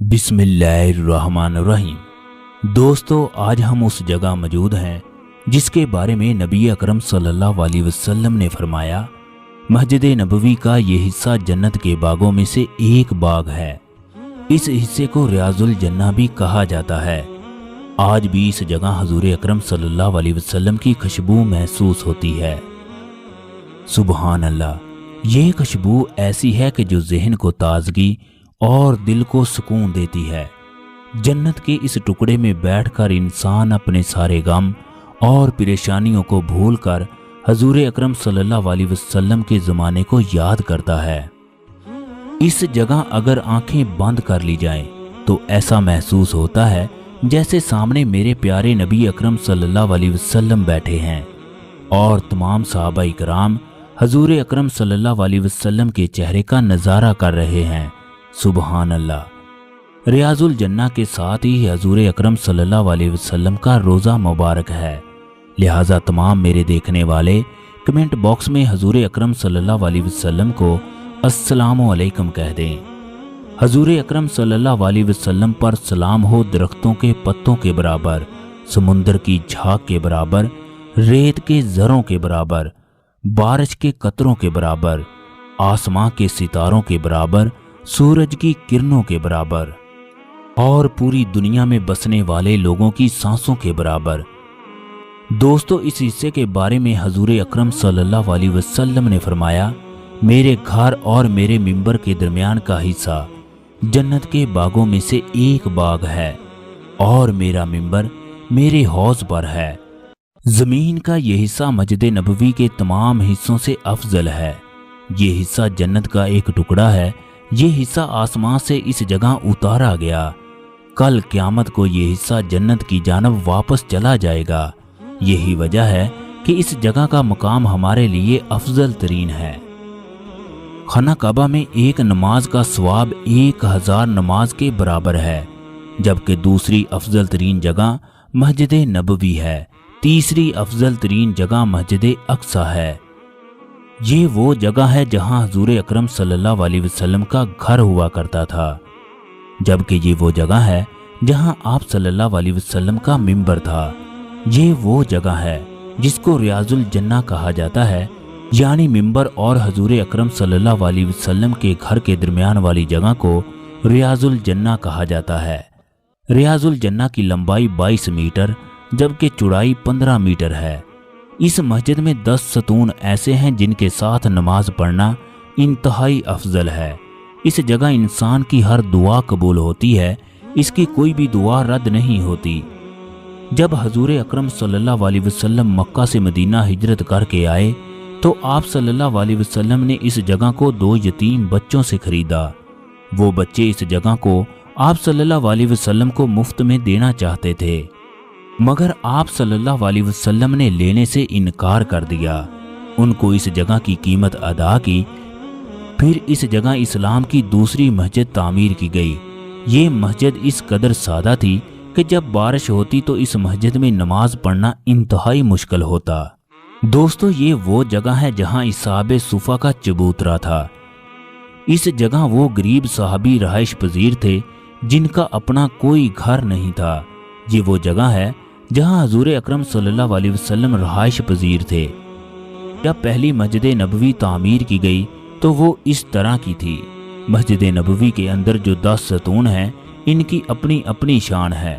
बिस्मिल्लाहिर्रहमानिर्रहीम। दोस्तों, आज हम उस जगह मौजूद हैं जिसके बारे में नबी अकरम सल्लल्लाहु अलैहि वसल्लम ने फरमाया, मस्जिद नबवी का ये हिस्सा जन्नत के बागों में से एक बाग है। इस हिस्से को रियाजुल जन्ना भी कहा जाता है। आज भी इस जगह हजूर अकरम सल्लल्लाहु अलैहि वसल्लम की खुशबू महसूस होती है। सुबहान अल्लाह, ये खुशबू ऐसी है कि जो जहन को ताजगी और दिल को सुकून देती है। जन्नत के इस टुकड़े में बैठकर इंसान अपने सारे गम और परेशानियों को भूलकर हजूर अकरम सल्लल्लाहु अलैहि वसल्लम के ज़माने को याद करता है। इस जगह अगर आंखें बंद कर ली जाएं तो ऐसा महसूस होता है जैसे सामने मेरे प्यारे नबी अकरम सल्लल्लाहु अलैहि वसल्लम बैठे हैं और तमाम सहाबा इकराम हजूर अकरम सल्लल्लाहु अलैहि वसल्लम के चेहरे का नज़ारा कर रहे हैं। सुबहान अल्लाह। रियाजुल जन्ना के साथ ही हजूर अकरम सल्लल्लाहु अलैहि वसल्लम का रोज़ा मुबारक है। लिहाजा तमाम मेरे देखने वाले कमेंट बॉक्स में हजूर अकरम सल्लल्लाहु अलैहि वसल्लम को अस्सलामु अलैकुम कह दें। हजूर अकरम सल्लल्लाहु अलैहि वसल्लम पर सलाम हो दरख्तों के पत्तों के बराबर, समुंदर की झाग के बराबर, रेत के ज़रों के बराबर, बारिश के कतरों के बराबर, आसमां के सितारों के बराबर, सूरज की किरणों के बराबर और पूरी दुनिया में बसने वाले लोगों की सांसों के बराबर। दोस्तों, इस हिस्से के बारे में हजूर अकरम सल्लल्लाहु अलैहि वसल्लम ने फरमाया, मेरे घर और मेरे मिंबर के दरमियान का हिस्सा जन्नत के बागों में से एक बाग है और मेरा मिंबर मेरे हौज पर है। जमीन का यह हिस्सा मस्जिद नबवी के तमाम हिस्सों से अफजल है। ये हिस्सा जन्नत का एक टुकड़ा है। ये हिस्सा आसमान से इस जगह उतारा गया। कल क़यामत को ये हिस्सा जन्नत की जानब वापस चला जाएगा। यही वजह है कि इस जगह का मकाम हमारे लिए अफजल तरीन है। खाना काबा में एक नमाज का सवाब 1000 नमाज के बराबर है, जबकि दूसरी अफजल तरीन जगह मस्जिद नबवी है। तीसरी अफजल तरीन जगह मस्जिद अक्सा है। ये वो जगह है जहां हजूर अकरम सल्लल्लाहु अलैहि वसल्लम का घर हुआ करता था, जबकि ये वो जगह है जहां आप सल्लल्लाहु अलैहि वसल्लम का मिंबर था। ये वो जगह है जिसको रियाजुल जन्ना कहा जाता है, यानी मिंबर और हजूर अकरम सल्लल्लाहु अलैहि वसल्लम के घर के दरमियान वाली जगह को रियाजुल जन्ना कहा जाता है। रियाजुल जन्ना की लंबाई 22 मीटर जबकि चौड़ाई 15 मीटर है। इस मस्जिद में 10 सतून ऐसे हैं जिनके साथ नमाज पढ़ना इंतहाई अफजल है। इस जगह इंसान की हर दुआ कबूल होती है, इसकी कोई भी दुआ रद्द नहीं होती। जब हजूर अकरम सल्लल्लाहु अलैहि वसल्लम मक्का से मदीना हिजरत करके आए तो आप सल्लल्लाहु अलैहि वसल्लम ने इस जगह को 2 यतीम बच्चों से खरीदा। वो बच्चे इस जगह को आप सल्लल्लाहु अलैहि वसल्लम को मुफ्त में देना चाहते थे, मगर आप सल्लल्लाहु अलैहि वसल्लम ने लेने से इनकार कर दिया। उनको इस जगह की कीमत अदा की। फिर इस जगह इस्लाम की दूसरी मस्जिद तामीर की गई। ये मस्जिद इस कदर सादा थी कि जब बारिश होती तो इस मस्जिद में नमाज पढ़ना इंतहाई मुश्किल होता। दोस्तों, ये वो जगह है जहां इसहाबे सुफा का चबूतरा था। इस जगह वो गरीब सहाबी रहाइश पजीर थे जिनका अपना कोई घर नहीं था। ये वो जगह है जहां हजूर अकरम सल्लल्लाहु अलैहि वसल्लम रहाइश पजीर थे। जब पहली मस्जिद नबवी तामीर की गई तो वो इस तरह की थी। मस्जिद नबवी के अंदर जो 10 सतून हैं, इनकी अपनी अपनी शान है।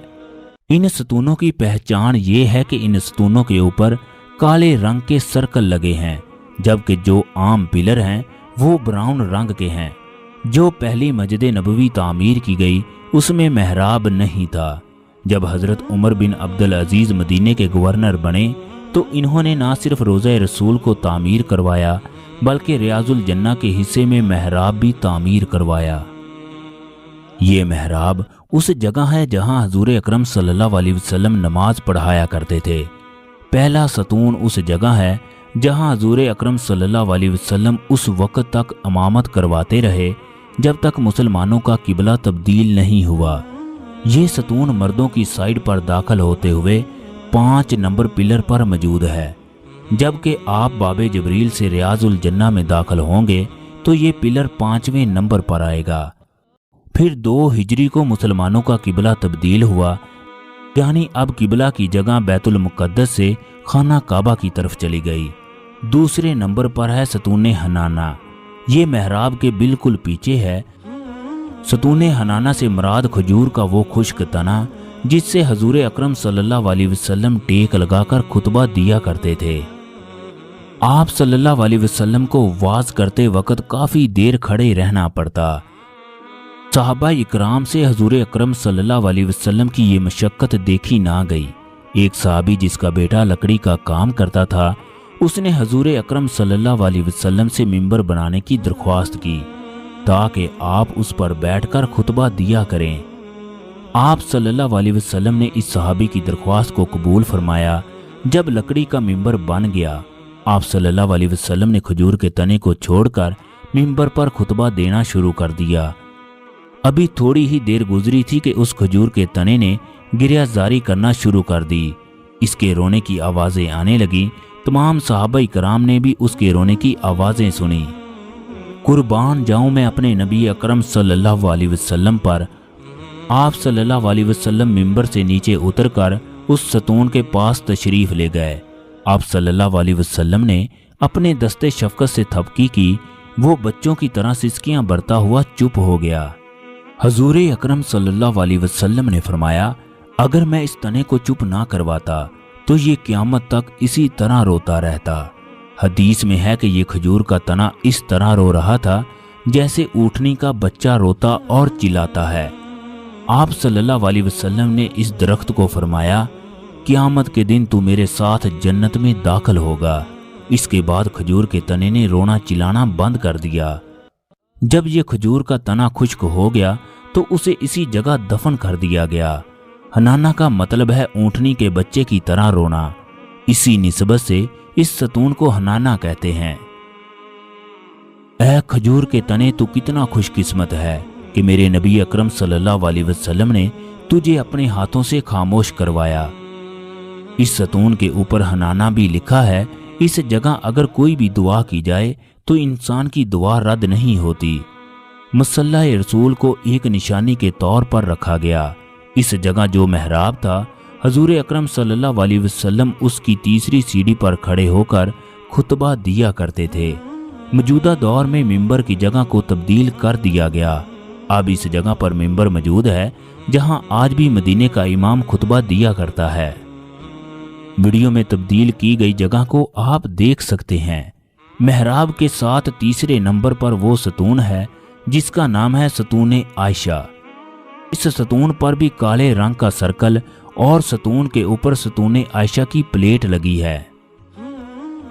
इन सतूनों की पहचान ये है कि इन सतूनों के ऊपर काले रंग के सर्कल लगे हैं, जबकि जो आम पिलर हैं वो ब्राउन रंग के हैं। जो पहली मस्जिद नबवी तामीर की गई उसमें मेहराब नहीं था। जब हज़रत उमर बिन अब्दुल अजीज़ मदीने के गवर्नर बने तो इन्होंने ना सिर्फ रोज़ा रसूल को तामीर करवाया बल्कि रियाजुल जन्ना के हिस्से में मेहराब भी तामीर करवाया। ये मेहराब उस जगह है जहां हजूर अकरम सल्लल्लाहु अलैहि वसल्लम नमाज पढ़ाया करते थे। पहला सतून उस जगह है जहां हजूर अकरम सल्लल्लाहु अलैहि वसल्लम उस वक़्त तक इमामत करवाते रहे जब तक मुसलमानों का किबला तब्दील नहीं हुआ। ये सतून मर्दों की साइड पर दाखिल होते हुए 5 नंबर पिलर पर मौजूद है, जबकि आप बाबे जबरील से रियाजुल जन्ना में दाखिल होंगे तो ये पिलर 5वें नंबर पर आएगा। फिर 2 हिजरी को मुसलमानों का किबला तब्दील हुआ, यानी अब किबला की जगह बैतुल मुक़द्दस से खाना काबा की तरफ चली गई। दूसरे नंबर पर है सतून हनाना। ये महराब के बिल्कुल पीछे है। सतून हनाना से मुराद खजूर का वो खुश्क तना जिससे हजूर अकरम सल्लल्लाहु अलैहि वसल्लम टेक लगाकर खुतबा दिया करते थे। आप सल्लल्लाहु अलैहि वसल्लम को वाज करते वक्त काफ़ी देर खड़े रहना पड़ता। सहाबा इकराम से हजूर अकरम सल्लल्लाहु अलैहि वसल्लम की ये मशक्क़त देखी ना गई। एक सहाबी जिसका बेटा लकड़ी का काम करता था, उसने हजूर अकरम सल्लल्लाहु अलैहि वसल्लम से मिंबर बनाने की दरख्वास्त की ताकि आप उस पर बैठकर खुतबा दिया करें। आप सल्लल्लाहु अलैहि वसल्लम ने इस सहाबी की दरख्वास्त को कबूल फरमाया। जब लकड़ी का मिंबर बन गया, आप सल्लल्लाहु अलैहि वसल्लम ने खजूर के तने को छोड़कर मिंबर पर खुतबा देना शुरू कर दिया। अभी थोड़ी ही देर गुजरी थी कि उस खजूर के तने ने गिरिया जारी करना शुरू कर दी। इसके रोने की आवाज़ें आने लगी। तमाम सहाबा इकराम ने भी उसके रोने की आवाज़ें सुनी। कुर्बान जाऊं मैं अपने नबी अकरम सल्लल्लाहु अलैहि वसल्लम पर। आप सल्लल्लाहु अलैहि वसल्लम मिंबर से नीचे उतरकर उस सतून के पास तशरीफ़ ले गए। आप सल्लल्लाहु अलैहि वसल्लम ने अपने दस्ते शफ़क़त से थपकी की। वो बच्चों की तरह सिसकियां बरता हुआ चुप हो गया। हजूर अकरम सल्लल्लाहु अलैहि वसल्लम ने फरमाया, अगर मैं इस तने को चुप ना करवाता तो ये क़यामत तक इसी तरह रोता रहता। हदीस में है कि ये खजूर का तना इस तरह रो रहा था जैसे ऊँटनी का बच्चा रोता और चिल्लाता है। आप सल्लल्लाहु अलैहि वसल्लम ने इस दरख्त को फरमाया, क़यामत के दिन तू मेरे साथ जन्नत में दाखिल होगा। इसके बाद खजूर के तने ने रोना चिल्लाना बंद कर दिया। जब ये खजूर का तना खुश्क हो गया तो उसे इसी जगह दफन कर दिया गया। हनाना का मतलब है ऊँटनी के बच्चे की तरह रोना। इसी निस्बत से इस सतून को हनाना कहते हैं। ऐ खजूर के तने, तू कितना खुशकिस्मत है कि मेरे नबी अकरम सल्लल्लाहु अलैहि वसल्लम ने तुझे अपने हाथों से खामोश करवाया। इस सतून के ऊपर हनाना भी लिखा है। इस जगह अगर कोई भी दुआ की जाए तो इंसान की दुआ रद्द नहीं होती। मसल्ला रसूल को एक निशानी के तौर पर रखा गया। इस जगह जो महराब था, हजूर अकरम सल्लल्लाहु अलैहि वसल्लम उसकी तीसरी सीढ़ी पर खड़े होकर खुतबा दिया करते थे। मौजूदा दौर में मिंबर की जगह को तब्दील कर दिया गया। अब इस जगह पर मिंबर मौजूद है जहां आज भी मदीने का इमाम खुतबा दिया करता है। वीडियो में तब्दील की गई जगह को आप देख सकते हैं। महराब के साथ तीसरे नंबर पर वो सतून है जिसका नाम है सतून आयशा। इस सतून पर भी काले रंग का सर्कल और सतून के ऊपर सतून आयशा की प्लेट लगी है।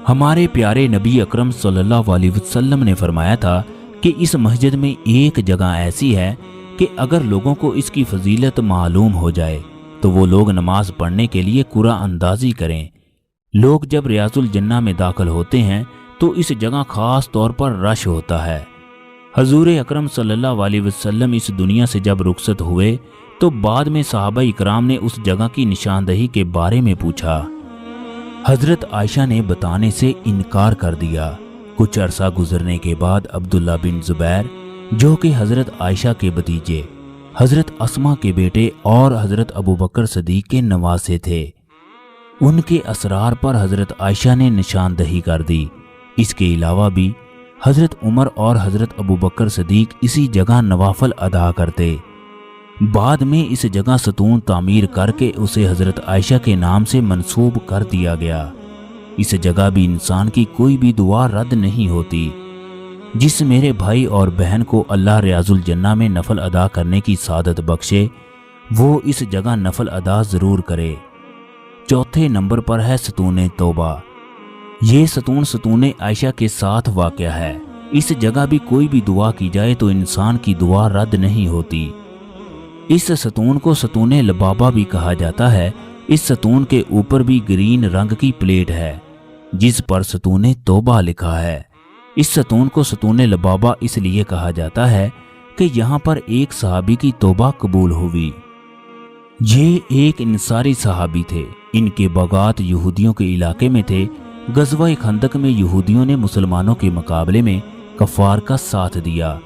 हमारे प्यारे नबी अकरम सल्लल्लाहु अलैहि वसल्लम ने फरमाया था कि इस मस्जिद में एक जगह ऐसी है कि अगर लोगों को इसकी फजीलत मालूम हो जाए तो वो लोग नमाज पढ़ने के लिए कुरा अंदाजी करें। लोग जब रियाजुल जन्ना में दाखिल होते हैं तो इस जगह खास तौर पर रश होता है। हजूर अकरम सल्लल्लाहु अलैहि वसल्लम इस दुनिया से जब रुखसत हुए तो बाद में सहाबा इकराम ने उस जगह की निशानदही के बारे में पूछा। हजरत आयशा ने बताने से इनकार कर दिया। कुछ अरसा गुजरने के बाद अब्दुल्ला बिन जुबैर, जो कि हजरत आयशा के भतीजे, हजरत अस्मा के बेटे और हजरत अबू बकर सदीक के नवासे थे, उनके असरार पर हजरत आयशा ने निशानदही कर दी। इसके अलावा भी हजरत उमर और हजरत अबू बकर सदीक इसी जगह नवाफल अदा करते। बाद में इस जगह सतून तामीर करके उसे हजरत आयशा के नाम से मंसूब कर दिया गया। इस जगह भी इंसान की कोई भी दुआ रद्द नहीं होती। जिस मेरे भाई और बहन को अल्लाह रियाजुल जन्ना में नफल अदा करने की सादत बख्शे, वो इस जगह नफल अदा ज़रूर करे। चौथे नंबर पर है सतून तौबा। ये सतून सतून आयशा के साथ वाक़या है। इस जगह भी कोई भी दुआ की जाए तो इंसान की दुआ रद्द नहीं होती। इस सतून को सतून लबाबा भी कहा जाता है। इस सतून के ऊपर भी ग्रीन रंग की प्लेट है जिस पर सतून तौबा लिखा है। इस सतून को सतून लबाबा इसलिए कहा जाता है कि यहाँ पर एक सहाबी की तौबा कबूल हुई। ये एक इंसारी सहाबी थे। इनके बगात यहूदियों के इलाके में थे। गज़वा खंदक में यहूदियों ने मुसलमानों के मुकाबले में कफ़ार का साथ दिया।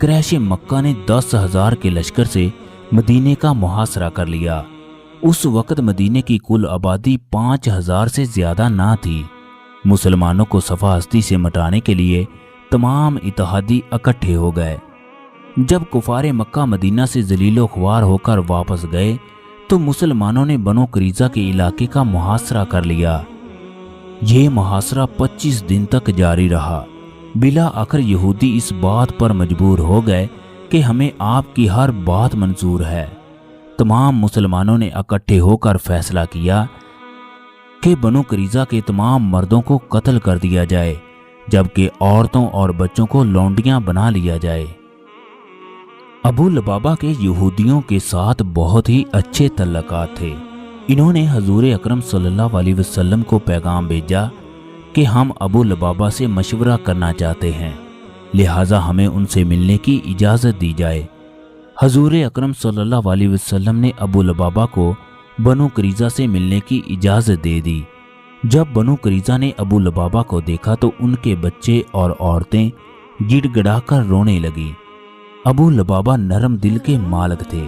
قریش مکہ نے 10,000 کے لشکر سے مدینے کا محاصرہ کر لیا۔ اس وقت مدینے کی کل آبادی 5,000 سے زیادہ نہ تھی۔ مسلمانوں کو صفا ہستی سے مٹانے کے لیے تمام اتحادی اکٹھے ہو گئے۔ جب کفار مکہ مدینہ سے ذلیل و خوار ہو کر واپس گئے تو مسلمانوں نے بنو قریظہ کے علاقے کا محاصرہ کر لیا۔ یہ محاصرہ 25 دن تک جاری رہا۔ بلا آخر یہودی اس بات پر مجبور ہو گئے کہ ہمیں آپ کی ہر بات منظور ہے۔ تمام مسلمانوں نے اکٹھے ہو کر فیصلہ کیا کہ بنو قریظہ کے تمام مردوں کو قتل کر دیا جائے، جبکہ عورتوں اور بچوں کو لونڈیاں بنا لیا جائے۔ ابو لبابہ کے یہودیوں کے ساتھ بہت ہی اچھے تعلقات تھے۔ انہوں نے حضور اکرم صلی اللہ علیہ وسلم کو پیغام بھیجا کہ ہم ابو لبابہ سے مشورہ کرنا چاہتے ہیں، لہٰذا ہمیں ان سے ملنے کی اجازت دی جائے۔ حضور اکرم صلی اللہ علیہ وسلم نے ابو لبابہ کو بنو قریظہ سے ملنے کی اجازت دے دی۔ جب بنو قریظہ نے ابو لبابہ کو دیکھا تو ان کے بچے اور عورتیں گڑ گڑا کر رونے لگی۔ ابو لبابہ نرم دل کے مالک تھے۔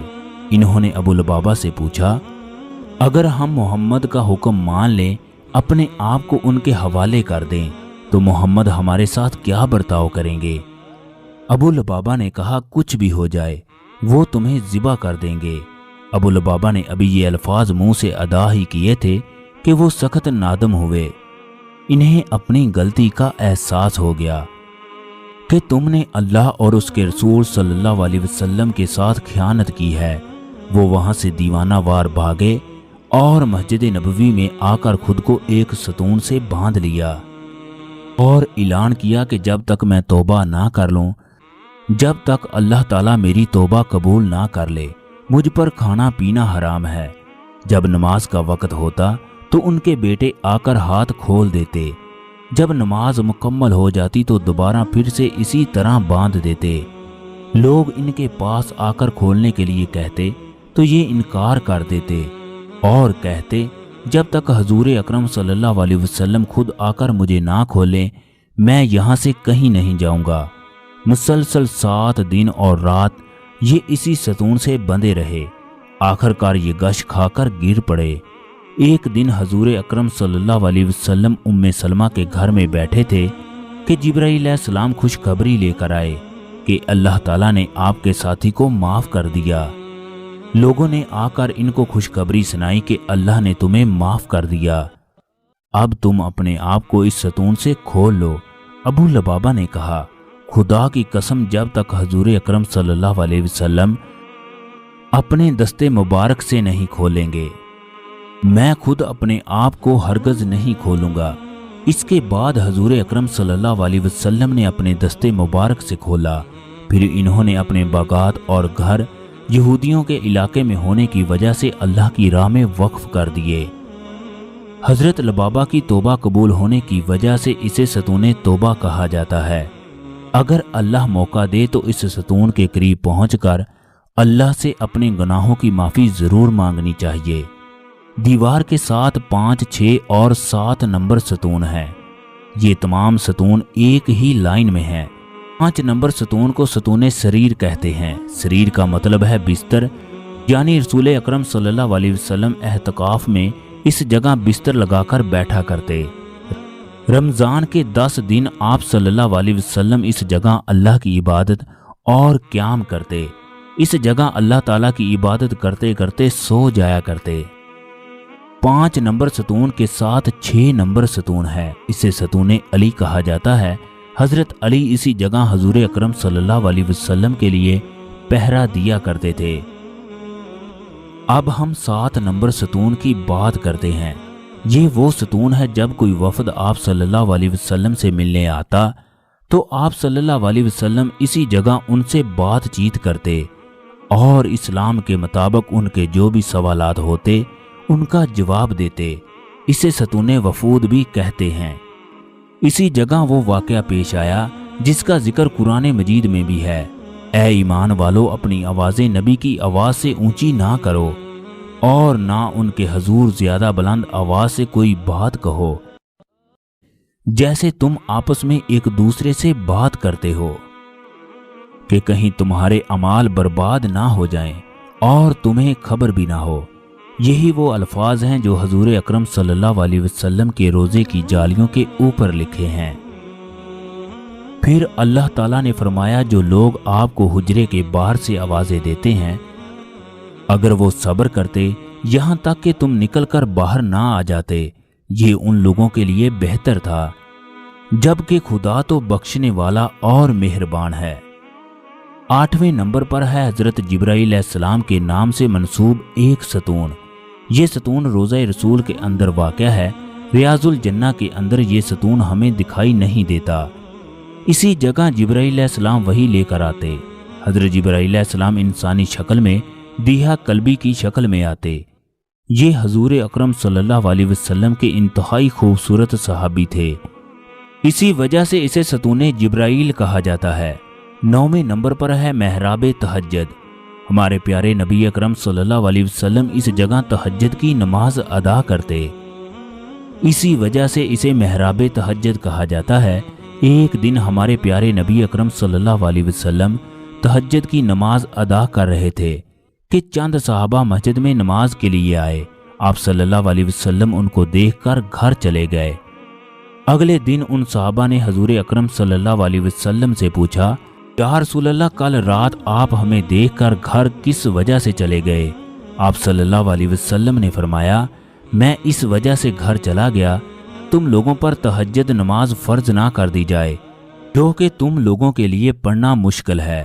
انہوں نے ابو لبابہ سے پوچھا، اگر ہم محمد کا حکم مان لیں، اپنے آپ کو ان کے حوالے کر دیں تو محمد ہمارے ساتھ کیا برتاؤ کریں گے؟ ابو لبابہ نے کہا، کچھ بھی ہو جائے وہ تمہیں ذبح کر دیں گے۔ ابو لبابہ نے ابھی یہ الفاظ منہ سے ادا ہی کیے تھے کہ وہ سخت نادم ہوئے۔ انہیں اپنی غلطی کا احساس ہو گیا کہ تم نے اللہ اور اس کے رسول صلی اللہ علیہ وسلم کے ساتھ خیانت کی ہے۔ وہ وہاں سے دیوانہ وار بھاگے اور مسجد نبوی میں آ کر خود کو ایک ستون سے باندھ لیا اور اعلان کیا کہ جب تک میں توبہ نہ کر لوں، جب تک اللہ تعالیٰ میری توبہ قبول نہ کر لے، مجھ پر کھانا پینا حرام ہے۔ جب نماز کا وقت ہوتا تو ان کے بیٹے آ کر ہاتھ کھول دیتے، جب نماز مکمل ہو جاتی تو دوبارہ پھر سے اسی طرح باندھ دیتے۔ لوگ ان کے پاس آ کر کھولنے کے لیے کہتے تو یہ انکار کر دیتے اور کہتے، جب تک حضور اکرم صلی اللہ علیہ وسلم خود آ کر مجھے نہ کھولیں میں یہاں سے کہیں نہیں جاؤں گا۔ مسلسل 7 دن اور رات یہ اسی ستون سے بندھے رہے۔ آخر کار یہ گش کھا کر گر پڑے۔ ایک دن حضور اکرم صلی اللہ علیہ وسلم ام سلمہ کے گھر میں بیٹھے تھے کہ جبرائیل علیہ السلام خوشخبری لے کر آئے کہ اللہ تعالیٰ نے آپ کے ساتھی کو معاف کر دیا۔ لوگوں نے آ کر ان کو خوشخبری سنائی کہ اللہ نے تمہیں معاف کر دیا، اب تم اپنے آپ کو اس ستون سے کھول لو۔ ابو لبابہ نے کہا، خدا کی قسم جب تک حضور اکرم صلی اللہ علیہ وسلم اپنے دستے مبارک سے نہیں کھولیں گے میں خود اپنے آپ کو ہرگز نہیں کھولوں گا۔ اس کے بعد حضور اکرم صلی اللہ علیہ وسلم نے اپنے دستے مبارک سے کھولا۔ پھر انہوں نے اپنے باغات اور گھر یہودیوں کے علاقے میں ہونے کی وجہ سے اللہ کی راہ میں وقف کر دیے۔ حضرت لبابہ کی توبہ قبول ہونے کی وجہ سے اسے ستون توبہ کہا جاتا ہے۔ اگر اللہ موقع دے تو اس ستون کے قریب پہنچ کر اللہ سے اپنے گناہوں کی معافی ضرور مانگنی چاہیے۔ دیوار کے ساتھ 5، 6 اور 7 نمبر ستون ہیں۔ یہ تمام ستون ایک ہی لائن میں ہیں۔ 5 نمبر ستون کو ستون سریر کہتے ہیں۔ سریر کا مطلب ہے بستر، یعنی رسول اکرم صلی اللہ علیہ وسلم اعتکاف میں اس جگہ بستر لگا کر بیٹھا کرتے۔ رمضان کے 10 دن آپ صلی اللہ علیہ وسلم اس جگہ اللہ کی عبادت اور قیام کرتے۔ اس جگہ اللہ تعالیٰ کی عبادت کرتے کرتے سو جایا کرتے۔ 5 نمبر ستون کے ساتھ 6 نمبر ستون ہے۔ اسے ستون علی کہا جاتا ہے۔ حضرت علی اسی جگہ حضور اکرم صلی اللہ علیہ وسلم کے لیے پہرا دیا کرتے تھے۔ اب ہم 7 نمبر ستون کی بات کرتے ہیں۔ یہ وہ ستون ہے جب کوئی وفد آپ صلی اللہ علیہ وسلم سے ملنے آتا تو آپ صلی اللہ علیہ وسلم اسی جگہ ان سے بات چیت کرتے اور اسلام کے مطابق ان کے جو بھی سوالات ہوتے ان کا جواب دیتے۔ اسے ستون وفود بھی کہتے ہیں۔ اسی جگہ وہ واقعہ پیش آیا جس کا ذکر قرآن مجید میں بھی ہے، اے ایمان والو اپنی آوازیں نبی کی آواز سے اونچی نہ کرو اور نہ ان کے حضور زیادہ بلند آواز سے کوئی بات کہو جیسے تم آپس میں ایک دوسرے سے بات کرتے ہو۔ کہ کہیں تمہارے اعمال برباد نہ ہو جائیں اور تمہیں خبر بھی نہ ہو۔ یہی وہ الفاظ ہیں جو حضور اکرم صلی اللہ علیہ وسلم کے روزے کی جالیوں کے اوپر لکھے ہیں۔ پھر اللہ تعالیٰ نے فرمایا جو لوگ آپ کو حجرے کے باہر سے آوازیں دیتے ہیں اگر وہ صبر کرتے یہاں تک کہ تم نکل کر باہر نہ آ جاتے یہ ان لوگوں کے لیے بہتر تھا، جبکہ خدا تو بخشنے والا اور مہربان ہے۔ 8ویں نمبر پر ہے حضرت جبرائیل علیہ السلام کے نام سے منسوب ایک ستون۔ یہ ستون روضہ رسول کے اندر واقع ہے۔ ریاض الجنہ کے اندر یہ ستون ہمیں دکھائی نہیں دیتا۔ اسی جگہ جبرائیل علیہ السلام وہی لے کر آتے۔ حضرت جبرائیل علیہ السلام انسانی شکل میں دیہا کلبی کی شکل میں آتے۔ یہ حضور اکرم صلی اللہ علیہ وسلم کے انتہائی خوبصورت صحابی تھے، اسی وجہ سے اسے ستون جبرائیل کہا جاتا ہے۔ 9ویں نمبر پر ہے محراب تہجد۔ ہمارے پیارے نبی اکرم صلی اللہ علیہ وسلم اس جگہ تہجد کی نماز ادا کرتے، اسی وجہ سے اسے محراب تہجد کہا جاتا ہے۔ ایک دن ہمارے پیارے نبی اکرم صلی اللہ علیہ وسلم تہجد کی نماز ادا کر رہے تھے کہ چند صحابہ مسجد میں نماز کے لیے آئے۔ آپ صلی اللہ علیہ وسلم ان کو دیکھ کر گھر چلے گئے۔ اگلے دن ان صحابہ نے حضور اکرم صلی اللہ علیہ وسلم سے پوچھا، یا رسول اللہ کل رات آپ ہمیں دیکھ کر گھر کس وجہ سے چلے گئے؟ آپ صلی اللہ علیہ وسلم نے فرمایا، میں اس وجہ سے گھر چلا گیا تم لوگوں پر تہجد نماز فرض نہ کر دی جائے جو کہ تم لوگوں کے لیے پڑھنا مشکل ہے۔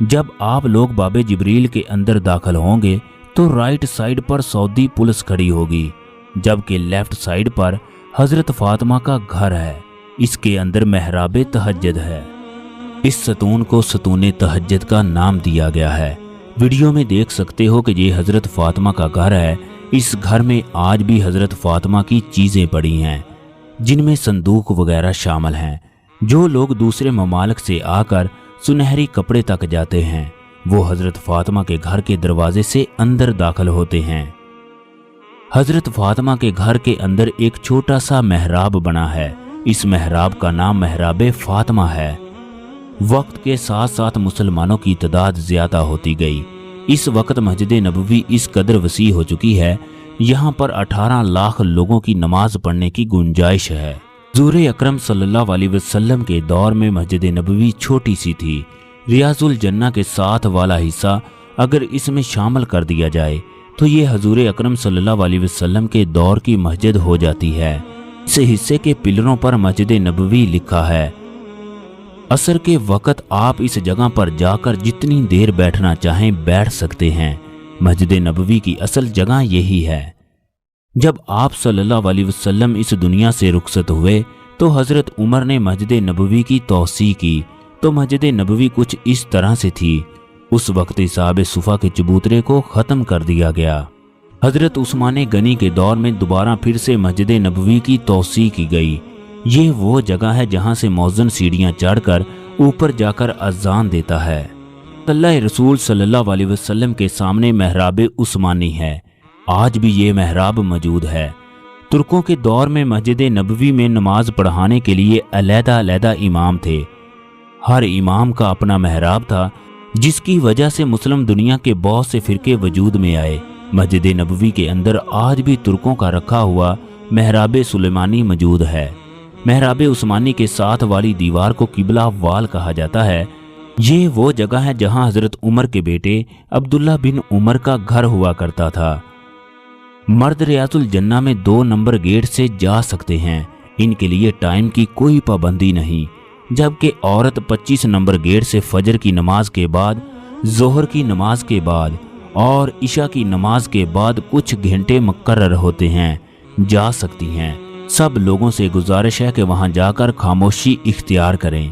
جب آپ لوگ باب جبریل کے اندر داخل ہوں گے تو رائٹ سائیڈ پر سعودی پولیس کھڑی ہوگی، جبکہ لیفٹ سائیڈ پر حضرت فاطمہ کا گھر ہے، اس کے اندر محراب تہجد ہے۔ اس ستون کو ستون تہجد کا نام دیا گیا ہے۔ ویڈیو میں دیکھ سکتے ہو کہ یہ حضرت فاطمہ کا گھر ہے۔ اس گھر میں آج بھی حضرت فاطمہ کی چیزیں پڑی ہیں، جن میں صندوق وغیرہ شامل ہیں۔ جو لوگ دوسرے ممالک سے آ کر سنہری کپڑے تک جاتے ہیں وہ حضرت فاطمہ کے گھر کے دروازے سے اندر داخل ہوتے ہیں۔ حضرت فاطمہ کے گھر کے اندر ایک چھوٹا سا محراب بنا ہے، اس محراب کا نام محراب فاطمہ ہے۔ وقت کے ساتھ ساتھ مسلمانوں کی تعداد زیادہ ہوتی گئی۔ اس وقت مسجد نبوی اس قدر وسیع ہو چکی ہے، یہاں پر 18 لاکھ لوگوں کی نماز پڑھنے کی گنجائش ہے۔ حضور اکرم صلی اللہ علیہ وسلم کے دور میں مسجد نبوی چھوٹی سی تھی۔ ریاض الجنہ کے ساتھ والا حصہ اگر اس میں شامل کر دیا جائے تو یہ حضور اکرم صلی اللہ علیہ وسلم کے دور کی مسجد ہو جاتی ہے۔ اس حصے کے پلروں پر مسجد نبوی لکھا ہے۔ عصر کے وقت آپ اس جگہ پر جا کر جتنی دیر بیٹھنا چاہیں بیٹھ سکتے ہیں۔ مسجد نبوی کی اصل جگہ یہی ہے۔ جب آپ صلی اللہ علیہ وسلم اس دنیا سے رخصت ہوئے تو حضرت عمر نے مسجد نبوی کی توسیع کی تو مسجد نبوی کچھ اس طرح سے تھی۔ اس وقت اصحاب صفا کے چبوترے کو ختم کر دیا گیا۔ حضرت عثمان غنی کے دور میں دوبارہ پھر سے مسجد نبوی کی توسیع کی گئی۔ یہ وہ جگہ ہے جہاں سے مؤذن سیڑھیاں چڑھ کر اوپر جا کر اذان دیتا ہے۔ اللہ رسول صلی اللہ علیہ وسلم کے سامنے محراب عثمانی ہے۔ آج بھی یہ محراب موجود ہے۔ ترکوں کے دور میں مسجد نبوی میں نماز پڑھانے کے لیے علیحدہ علیحدہ امام تھے۔ ہر امام کا اپنا محراب تھا، جس کی وجہ سے مسلم دنیا کے بہت سے فرقے وجود میں آئے۔ مسجد نبوی کے اندر آج بھی ترکوں کا رکھا ہوا محراب سلیمانی موجود ہے۔ محراب عثمانی کے ساتھ والی دیوار کو قبلہ وال کہا جاتا ہے۔ یہ وہ جگہ ہے جہاں حضرت عمر کے بیٹے عبداللہ بن عمر کا گھر ہوا کرتا تھا۔ مرد ریاض الجنہ میں 2 نمبر گیٹ سے جا سکتے ہیں، ان کے لیے ٹائم کی کوئی پابندی نہیں، جبکہ عورت 25 نمبر گیٹ سے فجر کی نماز کے بعد، ظہر کی نماز کے بعد اور عشاء کی نماز کے بعد کچھ گھنٹے مقرر ہوتے ہیں، جا سکتی ہیں۔ سب لوگوں سے گزارش ہے کہ وہاں جا کر خاموشی اختیار کریں،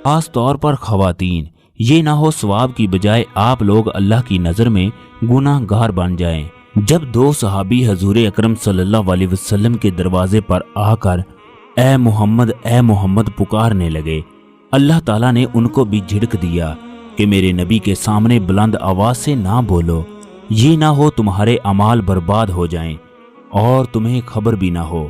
خاص طور پر خواتین۔ یہ نہ ہو ثواب کی بجائے آپ لوگ اللہ کی نظر میں گناہ گار بن جائیں۔ جب 2 صحابی حضور اکرم صلی اللہ علیہ وسلم کے دروازے پر آ کر اے محمد پکارنے لگے، اللہ تعالیٰ نے ان کو بھی جھڑک دیا کہ میرے نبی کے سامنے بلند آواز سے نہ بولو، یہ نہ ہو تمہارے اعمال برباد ہو جائیں اور تمہیں خبر بھی نہ ہو۔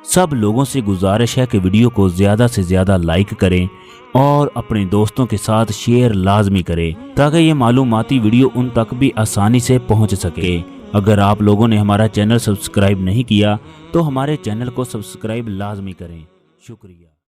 سب لوگوں سے گزارش ہے کہ ویڈیو کو زیادہ سے زیادہ لائک کریں اور اپنے دوستوں کے ساتھ شیئر لازمی کریں تاکہ یہ معلوماتی ویڈیو ان تک بھی آسانی سے پہنچ سکے۔ اگر آپ لوگوں نے ہمارا چینل سبسکرائب نہیں کیا تو ہمارے چینل کو سبسکرائب لازمی کریں۔ شکریہ۔